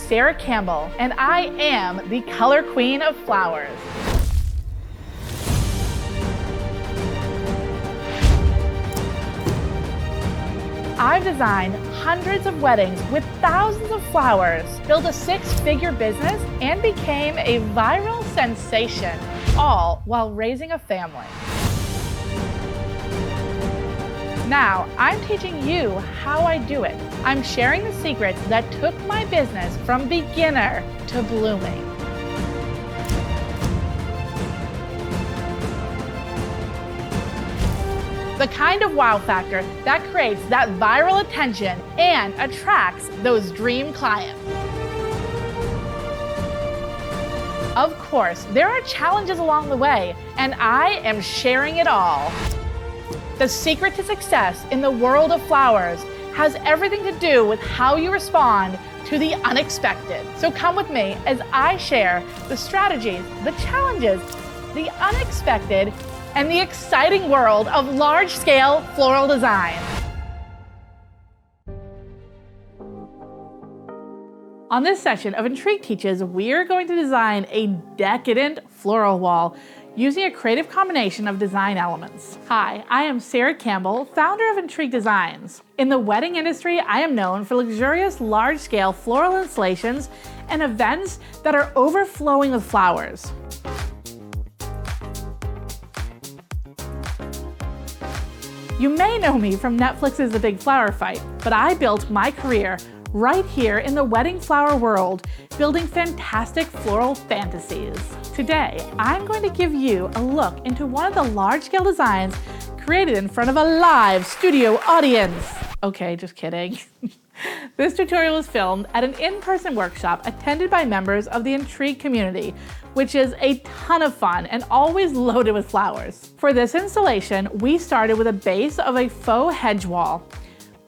Sarah Campbell, and I am the color queen of flowers. I've designed hundreds of weddings with thousands of flowers, built a six-figure business, and became a viral sensation, all while raising a family. Now, I'm teaching you how I do it. I'm sharing the secrets that took my business from beginner to blooming. The kind of wow factor that creates that viral attention and attracts those dream clients. Of course, there are challenges along the way, and I am sharing it all. The secret to success in the world of flowers has everything to do with how you respond to the unexpected. So come with me as I share the strategies, the challenges, the unexpected, and the exciting world of large-scale floral design. On this session of Intrigue Teaches, we're going to design a decadent floral wall using a creative combination of design elements. Hi, I am Sarah Campbell, founder of Intrigue Designs. In the wedding industry, I am known for luxurious large-scale floral installations and events that are overflowing with flowers. You may know me from Netflix's The Big Flower Fight, but I built my career right here in the wedding flower world, building fantastic floral fantasies. Today, I'm going to give you a look into one of the large-scale designs created in front of a live studio audience. Okay, just kidding. This tutorial was filmed at an in-person workshop attended by members of the Intrigue community, which is a ton of fun and always loaded with flowers. For this installation, we started with a base of a faux hedge wall.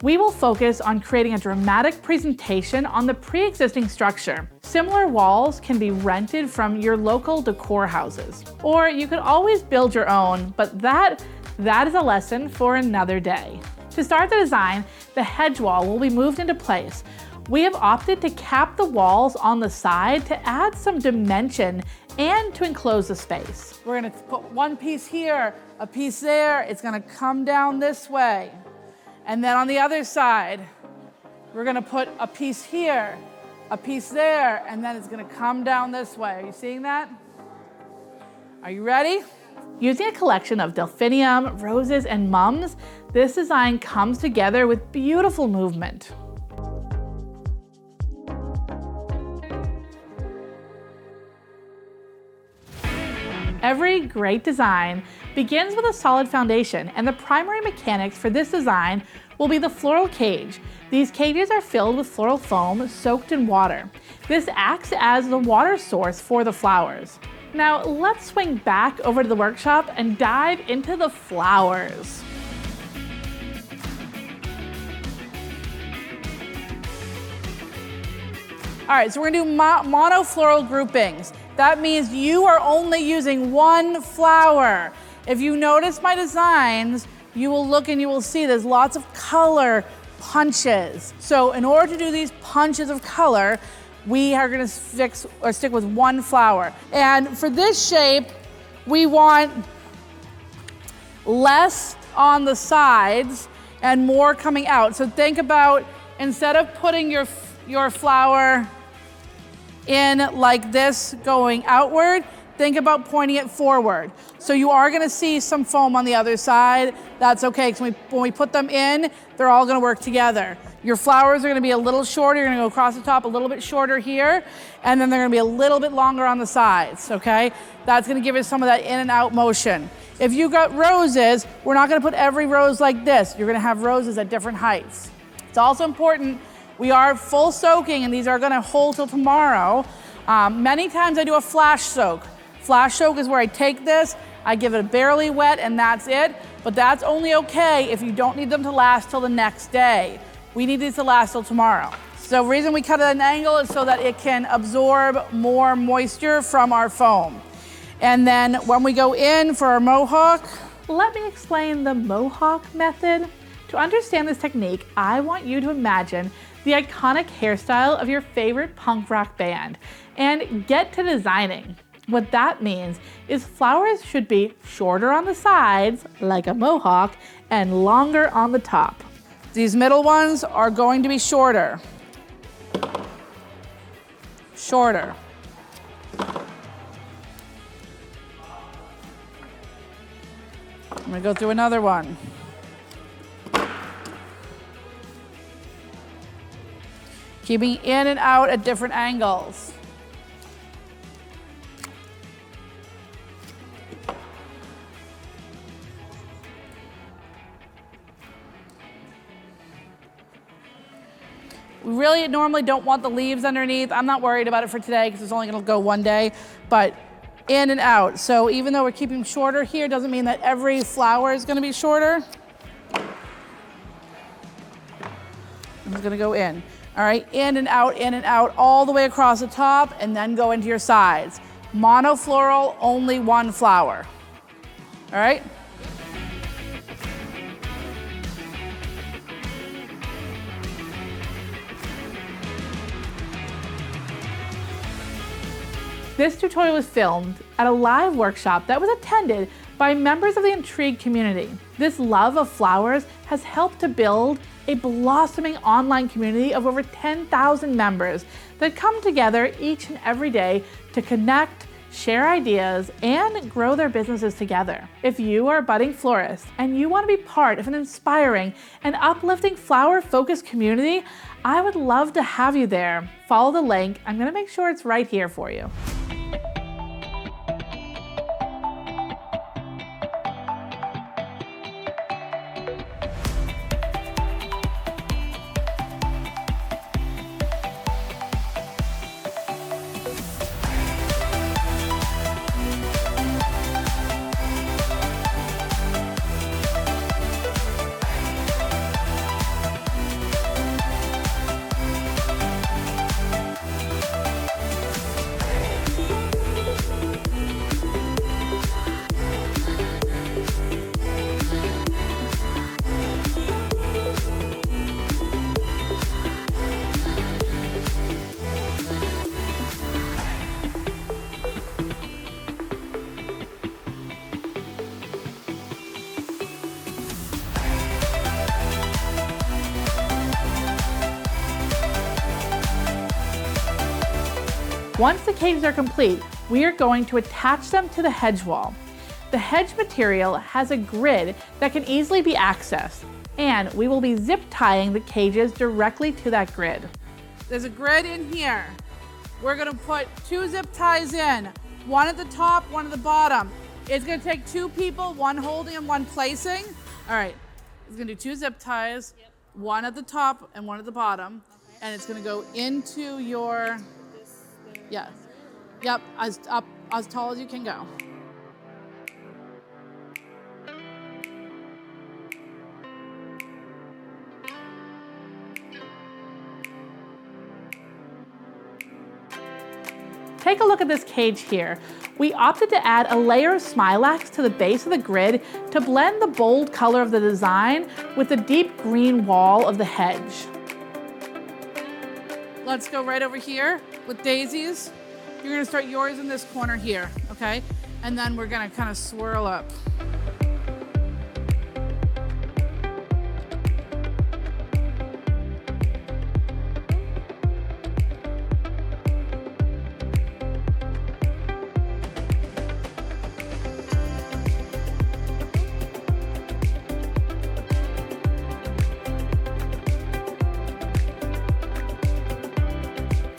We will focus on creating a dramatic presentation on the pre-existing structure. Similar walls can be rented from your local decor houses, or you could always build your own, but that is a lesson for another day. To start the design, the hedge wall will be moved into place. We have opted to cap the walls on the side to add some dimension and to enclose the space. We're gonna put one piece here, a piece there. It's gonna come down this way. And then on the other side, we're gonna put a piece here, a piece there, and then it's gonna come down this way. Are you seeing that? Are you ready? Using a collection of delphinium, roses, and mums, this design comes together with beautiful movement. Every great design begins with a solid foundation, and the primary mechanics for this design will be the floral cage. These cages are filled with floral foam soaked in water. This acts as the water source for the flowers. Now let's swing back over to the workshop and dive into the flowers. All right, so we're gonna do monofloral groupings. That means you are only using one flower. If you notice my designs, you will look and you will see there's lots of color punches. So in order to do these punches of color, we are gonna stick with one flower. And for this shape, we want less on the sides and more coming out. So think about, instead of putting your flower in like this going outward, think about pointing it forward. So you are gonna see some foam on the other side. That's okay, because when we put them in, they're all gonna work together. Your flowers are gonna be a little shorter. You're gonna go across the top a little bit shorter here, and then they're gonna be a little bit longer on the sides, okay? That's gonna give us some of that in and out motion. If you got roses, we're not gonna put every rose like this. You're gonna have roses at different heights. It's also important, we are full soaking, and these are gonna hold till tomorrow. Many times I do a flash soak. Flash soak is where I take this, I give it barely wet, and that's it. But that's only okay if you don't need them to last till the next day. We need these to last till tomorrow. So the reason we cut it at an angle is so that it can absorb more moisture from our foam. And then when we go in for our mohawk, let me explain the mohawk method. To understand this technique, I want you to imagine the iconic hairstyle of your favorite punk rock band, and get to designing. What that means is flowers should be shorter on the sides, like a mohawk, and longer on the top. These middle ones are going to be shorter. Shorter. I'm gonna go through another one. Keeping in and out at different angles. We really normally don't want the leaves underneath. I'm not worried about it for today because it's only gonna go one day, but in and out. So even though we're keeping shorter here, doesn't mean that every flower is gonna be shorter. I'm just gonna go in. All right, in and out, all the way across the top, and then go into your sides. Monofloral, only one flower. All right? This tutorial was filmed at a live workshop that was attended by members of the Intrigue community. This love of flowers has helped to build a blossoming online community of over 10,000 members that come together each and every day to connect, share ideas, and grow their businesses together. If you are a budding florist and you want to be part of an inspiring and uplifting flower-focused community, I would love to have you there. Follow the link. I'm going to make sure it's right here for you. Once the cages are complete, we are going to attach them to the hedge wall. The hedge material has a grid that can easily be accessed, and we will be zip tying the cages directly to that grid. There's a grid in here. We're gonna put 2 zip ties in, one at the top, one at the bottom. It's gonna take 2 people, one holding and one placing. All right, it's gonna do 2 zip ties, one at the top and one at the bottom, and it's gonna go into your, yes, yep, as tall as you can go. Take a look at this cage here. We opted to add a layer of Smilax to the base of the grid to blend the bold color of the design with the deep green wall of the hedge. Let's go right over here with daisies. You're gonna start yours in this corner here, okay? And then we're gonna kind of swirl up.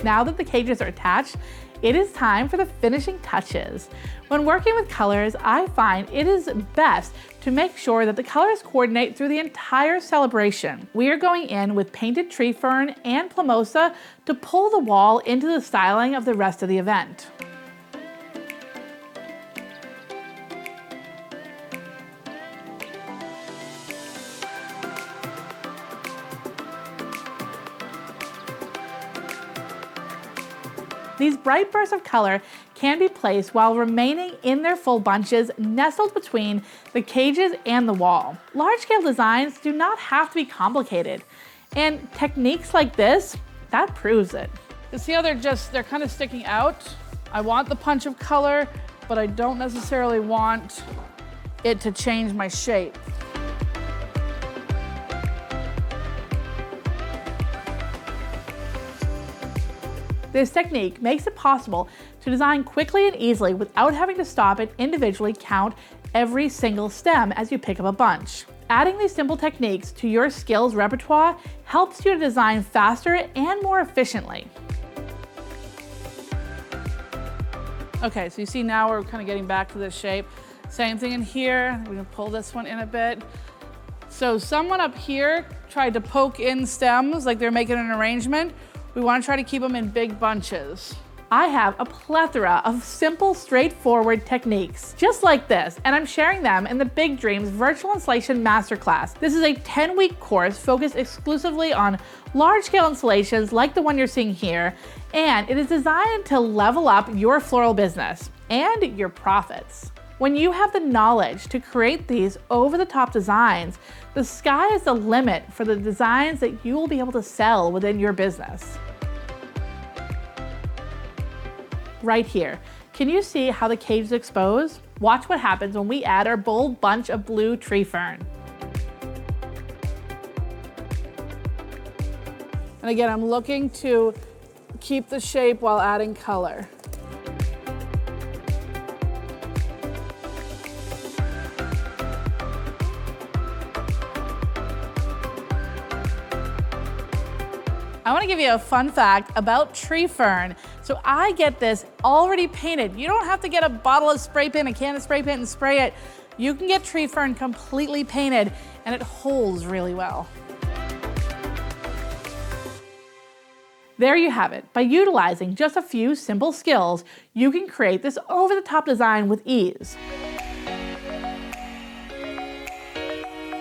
Now that the cages are attached, it is time for the finishing touches. When working with colors, I find it is best to make sure that the colors coordinate through the entire celebration. We are going in with painted tree fern and plumosa to pull the wall into the styling of the rest of the event. These bright bursts of color can be placed while remaining in their full bunches nestled between the cages and the wall. Large-scale designs do not have to be complicated. And techniques like this, that proves it. You see how they're kind of sticking out? I want the punch of color, but I don't necessarily want it to change my shape. This technique makes it possible to design quickly and easily without having to stop and individually count every single stem as you pick up a bunch. Adding these simple techniques to your skills repertoire helps you to design faster and more efficiently. Okay, so you see now we're kind of getting back to this shape. Same thing in here. We're gonna pull this one in a bit. So someone up here tried to poke in stems like they're making an arrangement. We want to try to keep them in big bunches. I have a plethora of simple, straightforward techniques, just like this, and I'm sharing them in the Big Dreams Virtual Installation Masterclass. This is a 10-week course focused exclusively on large-scale installations like the one you're seeing here, and it is designed to level up your floral business and your profits. When you have the knowledge to create these over-the-top designs, the sky is the limit for the designs that you will be able to sell within your business. Right here, can you see how the cage is exposed? Watch what happens when we add our bold bunch of blue tree fern. And again, I'm looking to keep the shape while adding color. I want to give you a fun fact about tree fern. So I get this already painted. You don't have to get a bottle of spray paint, a can of spray paint and spray it. You can get tree fern completely painted and it holds really well. There you have it. By utilizing just a few simple skills, you can create this over-the-top design with ease.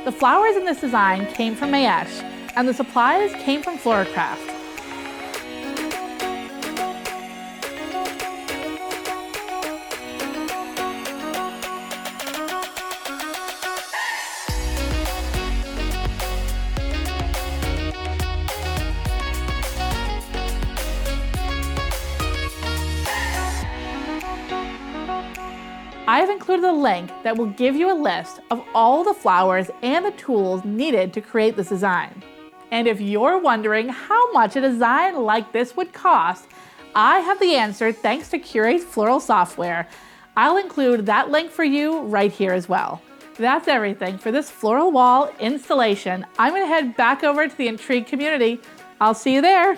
The flowers in this design came from Mayesh, and the supplies came from Floral. I have included a link that will give you a list of all the flowers and the tools needed to create this design. And if you're wondering how much a design like this would cost, I have the answer thanks to Curate Floral software. I'll include that link for you right here as well. That's everything for this floral wall installation. I'm gonna head back over to the Intrigue community. I'll see you there.